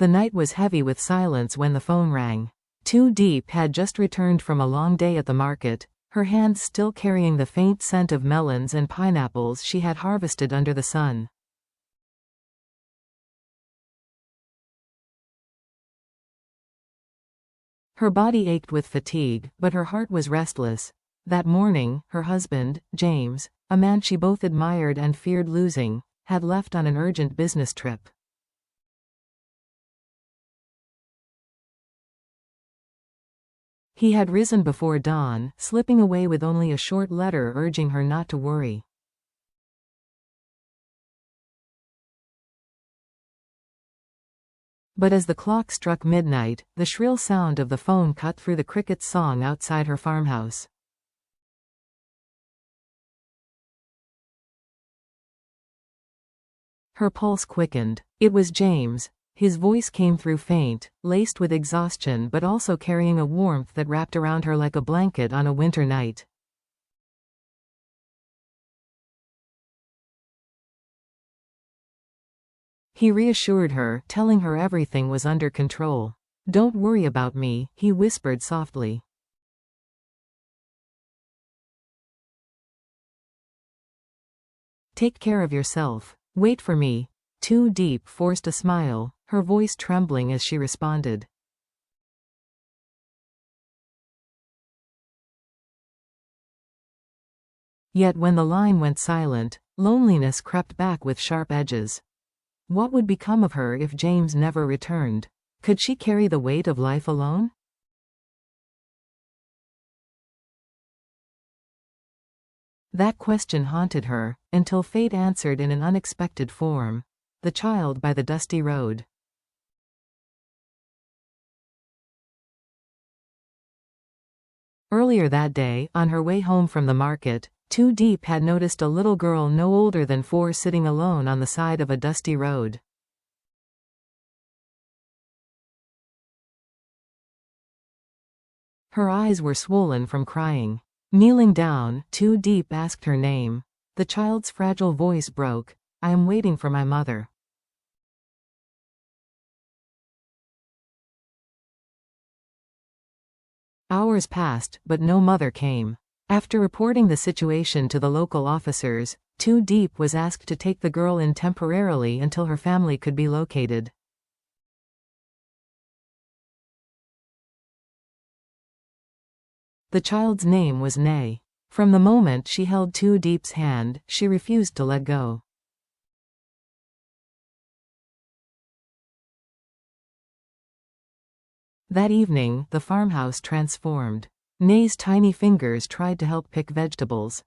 The night was heavy with silence when the phone rang. Diep had just returned from a long day at the market, her hands still carrying the faint scent of melons and pineapples she had harvested under the sun. Her body ached with fatigue, but her heart was restless. That morning, her husband, James, a man she both admired and feared losing, had left on an urgent business trip. He had risen before dawn, slipping away with only a short letter urging her not to worry. But as the clock struck midnight, the shrill sound of the phone cut through the cricket's song outside her farmhouse. Her pulse quickened. It was James. His voice came through faint, laced with exhaustion but also carrying a warmth that wrapped around her like a blanket on a winter night. He reassured her, telling her everything was under control. "Don't worry about me," he whispered softly. "Take care of yourself. Wait for me." Diep forced a smile, her voice trembling as she responded. Yet when the line went silent, loneliness crept back with sharp edges. What would become of her if James never returned? Could she carry the weight of life alone? That question haunted her, until fate answered in an unexpected form. The child by the dusty road. Earlier that day, on her way home from the market, Diep had noticed a little girl no older than 4 sitting alone on the side of a dusty road. Her eyes were swollen from crying. Kneeling down, Diep asked her name. The child's fragile voice broke. "I am waiting for my mother." Hours passed, but no mother came. After reporting the situation to the local officers, Diep was asked to take the girl in temporarily until her family could be located. The child's name was Nay. From the moment she held Diep's hand, she refused to let go. That evening, the farmhouse transformed. Nay's tiny fingers tried to help pick vegetables.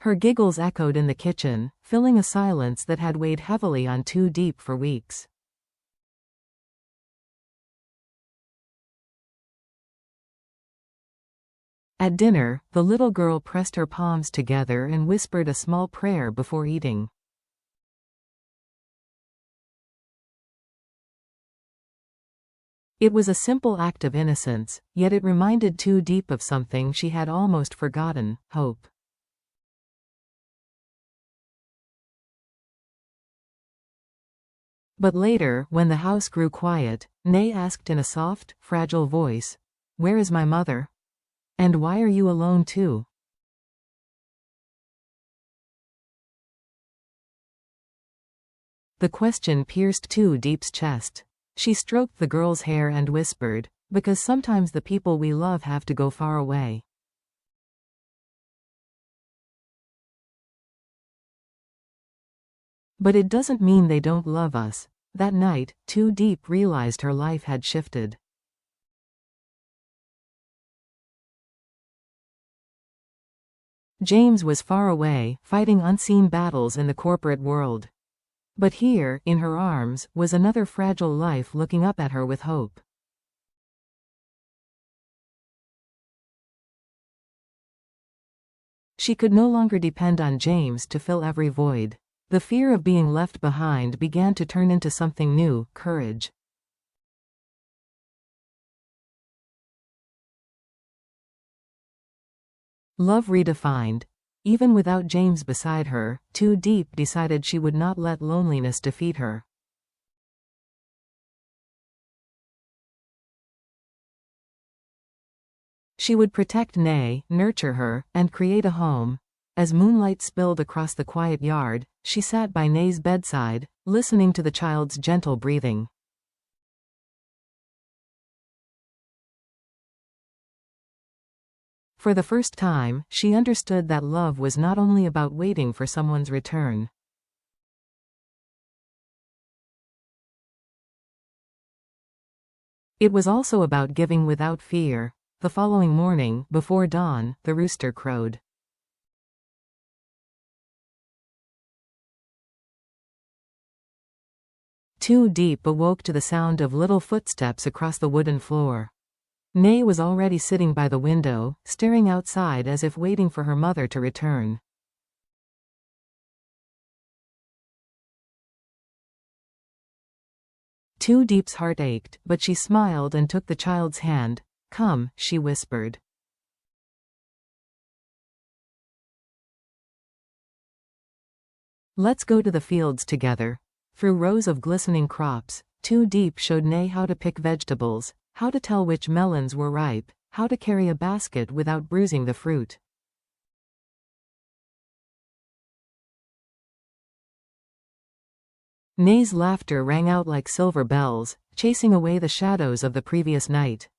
Her giggles echoed in the kitchen, filling a silence that had weighed heavily on Diep for weeks. At dinner, the little girl pressed her palms together and whispered a small prayer before eating. It was a simple act of innocence, yet it reminded Diep of something she had almost forgotten: hope. But later, when the house grew quiet, Nay asked in a soft, fragile voice, "Where is my mother? And why are you alone too?" The question pierced Diep's chest. She stroked the girl's hair and whispered, "Because sometimes the people we love have to go far away." But it doesn't mean they don't love us. That night, Diep realized her life had shifted. James was far away, fighting unseen battles in the corporate world. But here, in her arms, was another fragile life looking up at her with hope. She could no longer depend on James to fill every void. The fear of being left behind began to turn into something new: courage. Love Redefined. Even without James beside her, too deep decided she would not let loneliness defeat her. She would protect Nay, nurture her, and create a home. As moonlight spilled across the quiet yard, she sat by Nay's bedside, listening to the child's gentle breathing. For the first time, she understood that love was not only about waiting for someone's return. It was also about giving without fear. The following morning, before dawn, the rooster crowed. Too Deep awoke to the sound of little footsteps across the wooden floor. Nay was already sitting by the window, staring outside as if waiting for her mother to return. Too Deep's heart ached, but she smiled and took the child's hand. "Come," she whispered. "Let's go to the fields together." Through rows of glistening crops, Too Deep showed Nay how to pick vegetables, how to tell which melons were ripe, how to carry a basket without bruising the fruit. Nay's laughter rang out like silver bells, chasing away the shadows of the previous night.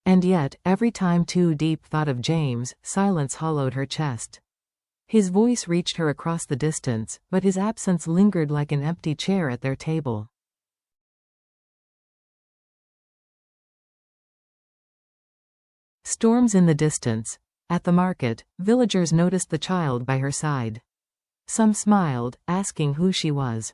And yet, every time Too Deep thought of James, silence hollowed her chest. His voice reached her across the distance, but his absence lingered like an empty chair at their table. Storms in the distance. At the market, villagers noticed the child by her side. Some smiled, asking who she was.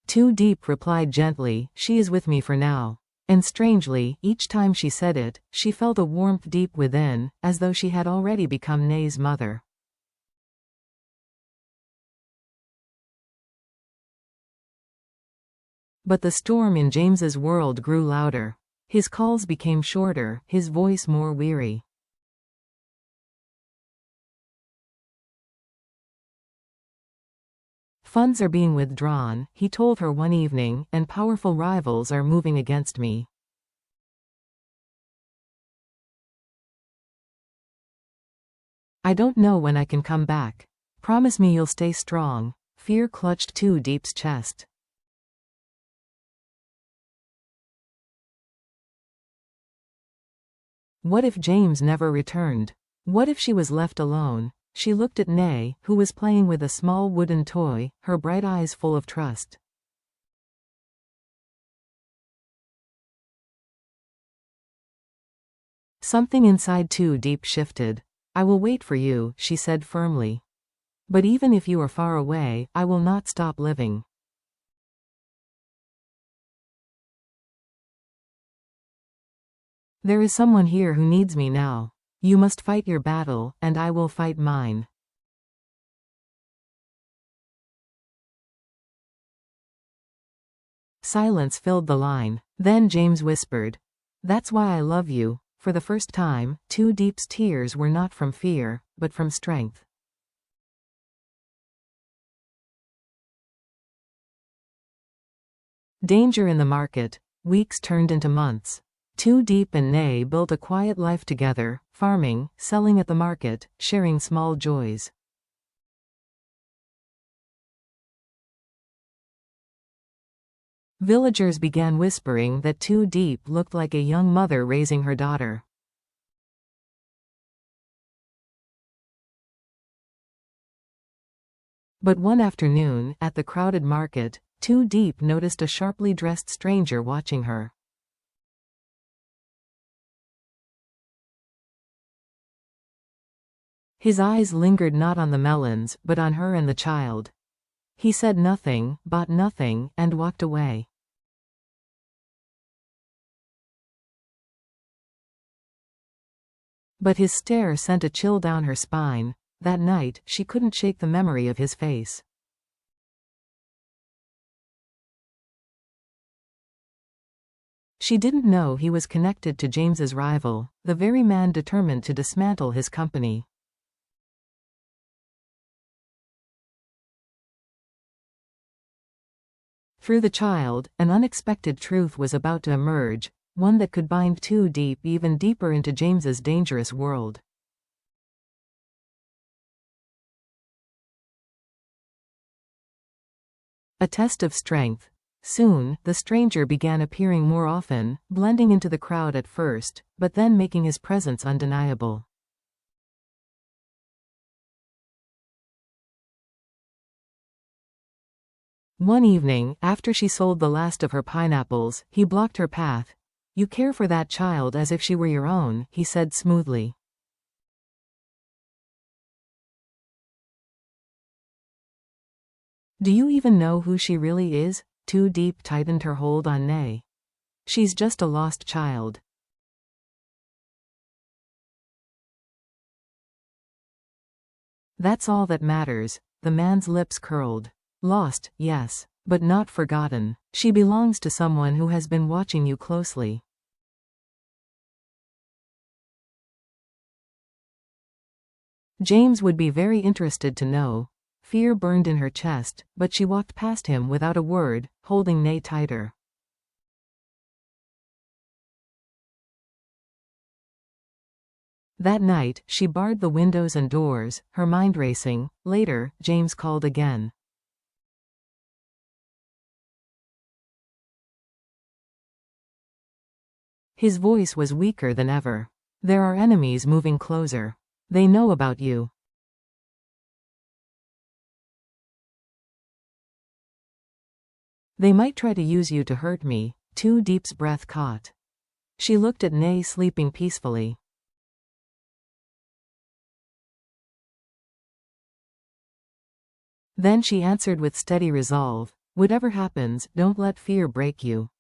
Too Deep replied gently, "She is with me for now." And strangely, each time she said it, she felt a warmth deep within, as though she had already become Nay's mother. But the storm in James's world grew louder. His calls became shorter, his voice more weary. "Funds are being withdrawn," he told her one evening, "and powerful rivals are moving against me. I don't know when I can come back. Promise me you'll stay strong." Fear clutched Too Deep's chest. What if James never returned? What if she was left alone? She looked at Nay, who was playing with a small wooden toy, her bright eyes full of trust. Something inside Too Deep shifted. "I will wait for you," she said firmly. "But even if you are far away, I will not stop living." "There is someone here who needs me now. You must fight your battle, and I will fight mine." Silence filled the line. Then James whispered, "That's why I love you." For the first time, Too Deep's tears were not from fear, but from strength. Danger in the market. Weeks turned into months. Too Deep and Nay built a quiet life together, farming, selling at the market, sharing small joys. Villagers began whispering that Too Deep looked like a young mother raising her daughter. But one afternoon, at the crowded market, Too Deep noticed a sharply dressed stranger watching her. His eyes lingered not on the melons, but on her and the child. He said nothing, bought nothing, and walked away. But his stare sent a chill down her spine. That night, she couldn't shake the memory of his face. She didn't know he was connected to James's rival, the very man determined to dismantle his company. Through the child, an unexpected truth was about to emerge, one that could bind Too Diep even deeper into James's dangerous world. A test of strength. Soon, the stranger began appearing more often, blending into the crowd at first, but then making his presence undeniable. One evening, after she sold the last of her pineapples, he blocked her path. "You care for that child as if she were your own," he said smoothly. "Do you even know who she really is?" Too Diep tightened her hold on Nay. "She's just a lost child." "That's all that matters." The man's lips curled. "Lost, yes, but not forgotten. She belongs to someone who has been watching you closely." James would be very interested to know. Fear burned in her chest, but she walked past him without a word, holding Nay tighter. That night, she barred the windows and doors, her mind racing. Later, James called again. His voice was weaker than ever. "There are enemies moving closer. They know about you." "They might try to use you to hurt me." Too Diep's breath caught. She looked at Nay sleeping peacefully. Then she answered with steady resolve, "Whatever happens, don't let fear break you."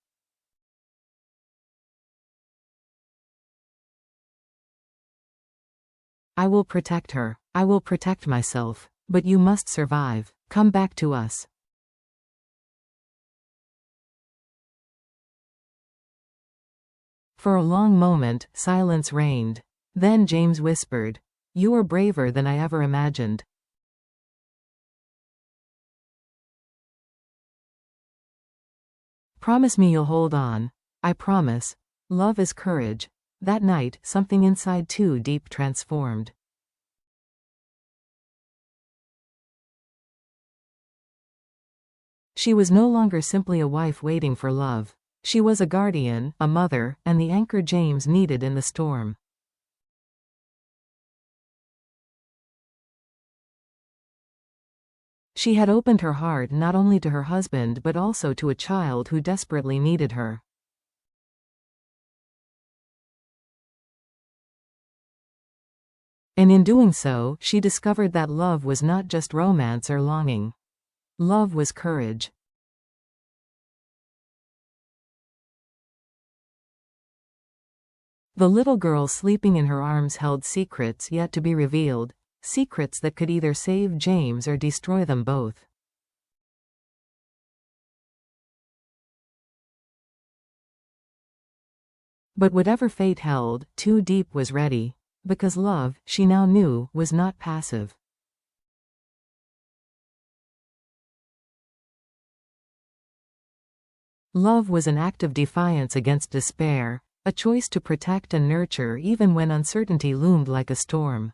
"I will protect her. I will protect myself. But you must survive. Come back to us." For a long moment, silence reigned. Then James whispered, "You are braver than I ever imagined." "Promise me you'll hold on." "I promise." Love is courage. That night, something inside Too Diep transformed. She was no longer simply a wife waiting for love. She was a guardian, a mother, and the anchor James needed in the storm. She had opened her heart not only to her husband but also to a child who desperately needed her. And in doing so, she discovered that love was not just romance or longing. Love was courage. The little girl sleeping in her arms held secrets yet to be revealed, secrets that could either save James or destroy them both. But whatever fate held, Too Diep was ready. Because love, she now knew, was not passive. Love was an act of defiance against despair, a choice to protect and nurture even when uncertainty loomed like a storm.